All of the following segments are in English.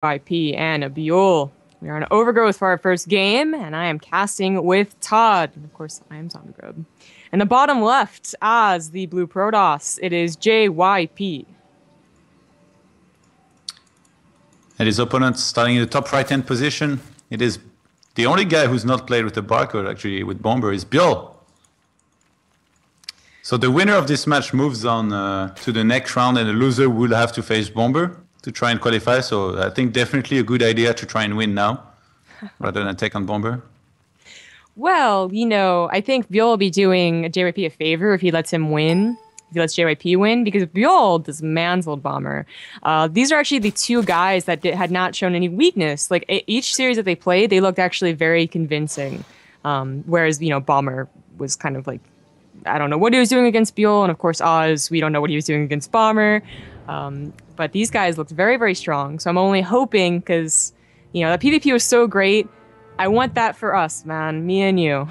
JYP and Byul. We are on Overgrowth for our first game, and I am casting with Todd. And of course, I am Zombie. And the bottom left, as the blue Protoss, it is JYP. And his opponent starting in the top right-hand position. It is the only guy who's not played with the barcode, actually, with Bomber, is Byul. So the winner of this match moves on to the next round, and the loser will have to face Bomber to try and qualify. So I think definitely a good idea to try and win now, rather than take on Bomber. Well, you know, I think Byul will be doing JYP a favor if he lets him win. If he lets JYP win, because Byul dismantled Bomber. These are actually the two guys that had not shown any weakness. Like each series that they played, they looked actually very convincing. Whereas, you know, Bomber was kind of like, I don't know what he was doing against Byul, and of course Oz, we don't know what he was doing against Bomber. But these guys looked very, very strong. So I'm only hoping, because, you know, the PvP was so great. I want that for us, man. Me and you.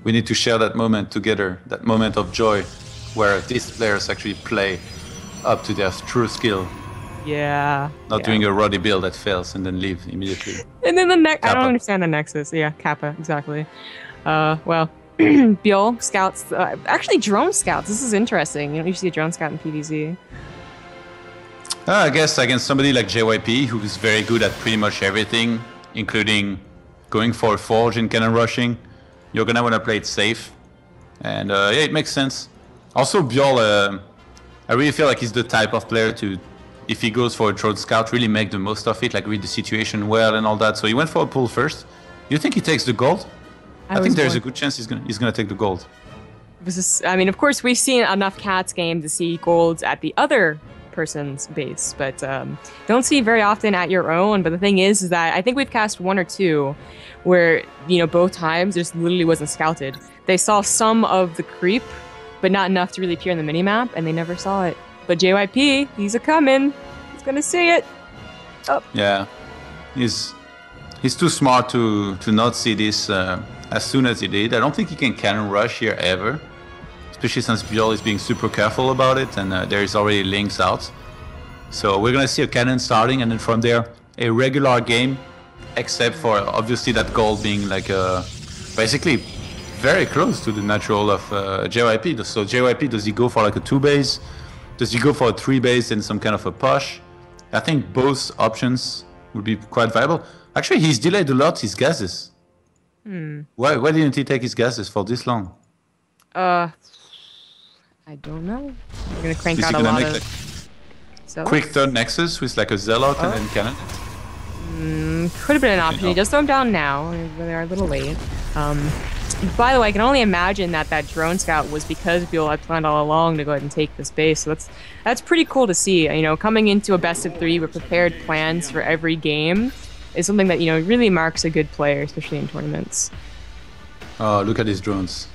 We need to share that moment together, that moment of joy, where these players actually play up to their true skill. Yeah. Not doing a Roddy build that fails and then leave immediately. And then the I don't understand the Nexus. Yeah, Kappa, exactly. Well, Byul, scouts, actually drone scouts. This is interesting. You don't usually see a drone scout in PvZ. I guess against somebody like JYP, who is very good at pretty much everything, including going for a forge and cannon rushing, you're gonna want to play it safe. And yeah, it makes sense. Also, Byul, I really feel like he's the type of player to, if he goes for a drone scout, really make the most of it, like read the situation well and all that. So he went for a pull first. You think he takes the gold? I think there's a good chance he's gonna take the gold. I mean, of course, we've seen enough Cats game to see golds at the other person's base, but don't see very often at your own. But the thing is that I think we've cast one or two where, you know, both times just literally wasn't scouted. They saw some of the creep, but not enough to really appear in the minimap, and they never saw it. But JYP, he's a-coming. He's gonna see it. Oh. Yeah, he's too smart to not see this as soon as he did. I don't think he can cannon rush here ever, especially since Byul is being super careful about it, and there is already links out. So we're gonna see a cannon starting, and then from there, a regular game, except for obviously that gold being like basically very close to the natural of JYP. So JYP, does he go for like a 2-base? Does he go for a 3-base and some kind of a push? I think both options would be quite viable. Actually, he's delayed a lot his gases. Why didn't he take his gases for this long? I don't know. We're gonna crank out a lot of... Like quick third Nexus with like a Zealot and then cannon? Could have been an option. He just throw him down now. They are a little late. By the way, I can only imagine that drone scout was because Byul had planned all along to go ahead and take this base. So that's pretty cool to see. You know, coming into a best of 3 with prepared plans for every game is something that, you know, really marks a good player, especially in tournaments. Oh, look at these drones.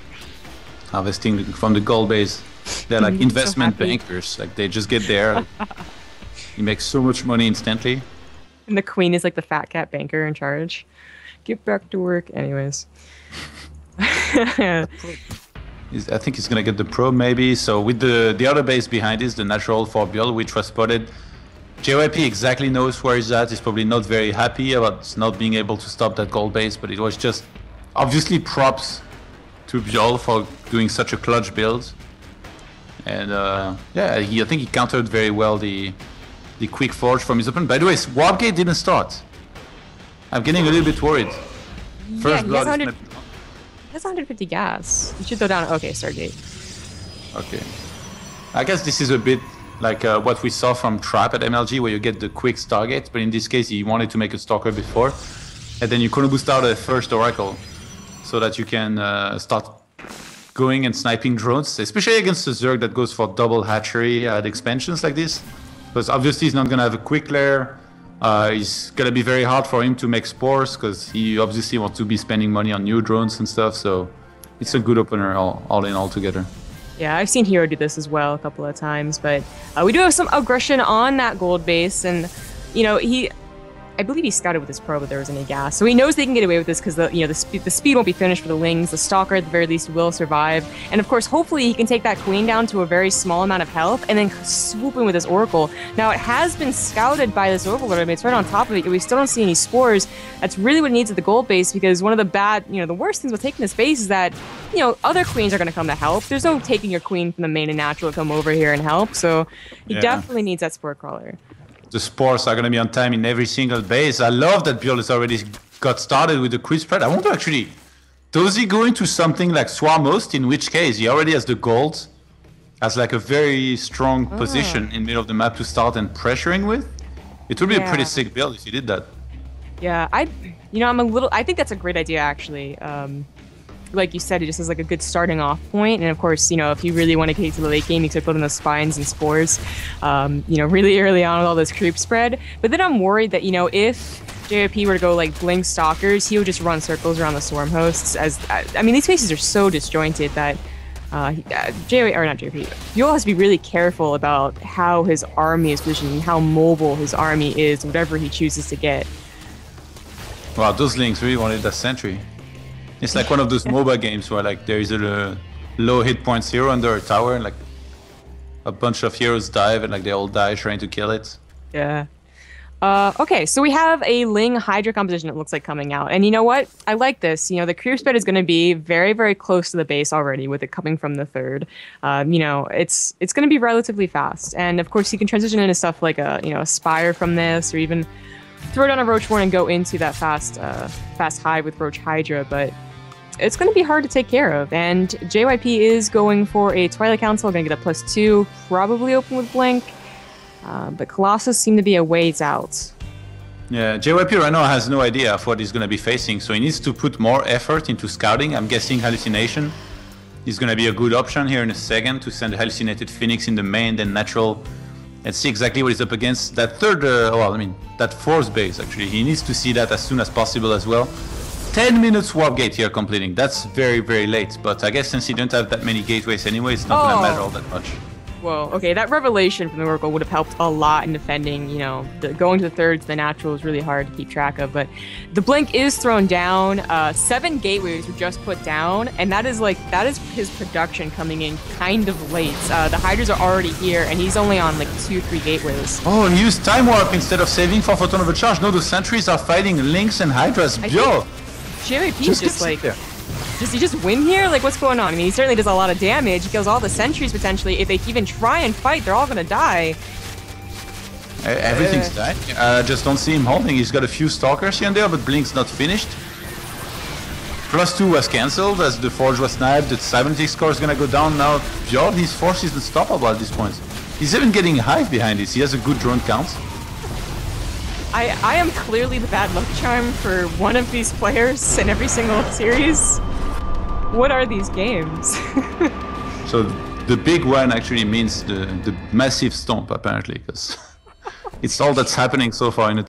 Harvesting from the gold base. They're like investment bankers. Like they just get there. You make so much money instantly. And the queen is like the fat cat banker in charge. Get back to work. Anyways. I think he's gonna get the probe maybe. So with the other base behind is the natural for Byul, which was spotted. JYP exactly knows where he's at. He's probably not very happy about not being able to stop that gold base, but it was just obviously props to Byul for doing such a clutch build. And yeah, I think he countered very well the quick forge from his opponent. By the way, Warpgate didn't start. I'm getting a little bit worried. First blood is... That's 150 gas. You should throw down... Okay, Stargate. Okay. I guess this is a bit like what we saw from Trap at MLG, where you get the quick Stargate, but in this case, he wanted to make a Stalker before. And then you couldn't boost out a first Oracle, so that you can start going and sniping drones, especially against the Zerg that goes for double hatchery at expansions like this. Because obviously he's not going to have a quick lair. It's going to be very hard for him to make spores, because he obviously wants to be spending money on new drones and stuff. So it's a good opener all in all together. Yeah, I've seen Hero do this as well a couple of times, but we do have some aggression on that gold base, and you know, I believe he scouted with his pro, but there wasn't any gas. So he knows they can get away with this because the speed won't be finished for the Lings. The Stalker, at the very least, will survive. And of course, hopefully he can take that Queen down to a very small amount of health and then swoop in with his Oracle. Now, it has been scouted by this Overlord. I mean, it's right on top of it. We still don't see any spores. That's really what it needs at the gold base, because one of the worst things about taking this base is that, other queens are going to come to help. There's no taking your queen from the main and natural to come over here and help. So he definitely needs that Spore Crawler. The spores are going to be on time in every single base. I love that Byul has already got started with the quick spread. I wonder actually, does he go into something like Swarm Host, in which case he already has the gold as like a very strong position in the middle of the map to start and pressuring with? It would be a pretty sick build if he did that. Yeah, I think that's a great idea, actually. Like you said, it just has like a good starting off point. And of course, if you really want to get to the late game, you could put in those spines and spores, really early on with all this creep spread. But then I'm worried that, if JYP were to go like Blink Stalkers, he would just run circles around the Swarm Hosts. These faces are so disjointed that Byul has to be really careful about how his army is positioned and how mobile his army is, whatever he chooses to get. Wow, those Lings really wanted that sentry. It's like one of those MOBA games where like there is a low hit points hero under a tower and like a bunch of heroes dive and like they all die trying to kill it. Yeah. Okay, so we have a Ling Hydra composition, it looks like, coming out. And you know what? I like this. The creep spread is going to be very, very close to the base already with it coming from the third. It's going to be relatively fast. And of course, you can transition into stuff like a Spire from this, or even throw down a Roachborn and go into that fast hive with Roach Hydra. But it's going to be hard to take care of. And JYP is going for a Twilight Council, going to get a +2, probably open with Blink. But Colossus seem to be a ways out. Yeah, JYP right now has no idea of what he's going to be facing, so he needs to put more effort into scouting. I'm guessing Hallucination is going to be a good option here in a second to send a Hallucinated Phoenix in the main, then Natural, and see exactly what he's up against. That third, that fourth base, actually. He needs to see that as soon as possible as well. 10 minutes warp gate here completing. That's very, very late, but I guess since you don't have that many gateways anyway, it's not going to matter all that much. Whoa, okay, that revelation from the Oracle would have helped a lot in defending, going to the third to the natural is really hard to keep track of, but the Blink is thrown down. 7 gateways were just put down, and that is his production coming in kind of late. The Hydras are already here, and he's only on 2-3 gateways. Oh, and he used Time Warp instead of saving for Photon Overcharge. No, the sentries are fighting Lynx and Hydras. Yo! JYP is just like... Does he just win here? Like, what's going on? I mean, he certainly does a lot of damage. He kills all the sentries, potentially. If they even try and fight, they're all going to die. Everything's died. Just don't see him holding. He's got a few Stalkers here and there, but Blink's not finished. +2 was cancelled as the Forge was sniped. The cybernetic score is going to go down now. Byul, his force is unstoppable at this point. He's even getting Hive behind this. He has a good drone count. I am clearly the bad luck charm for one of these players in every single series. What are these games? So the big one actually means the massive stomp, apparently, because it's all that's happening so far in the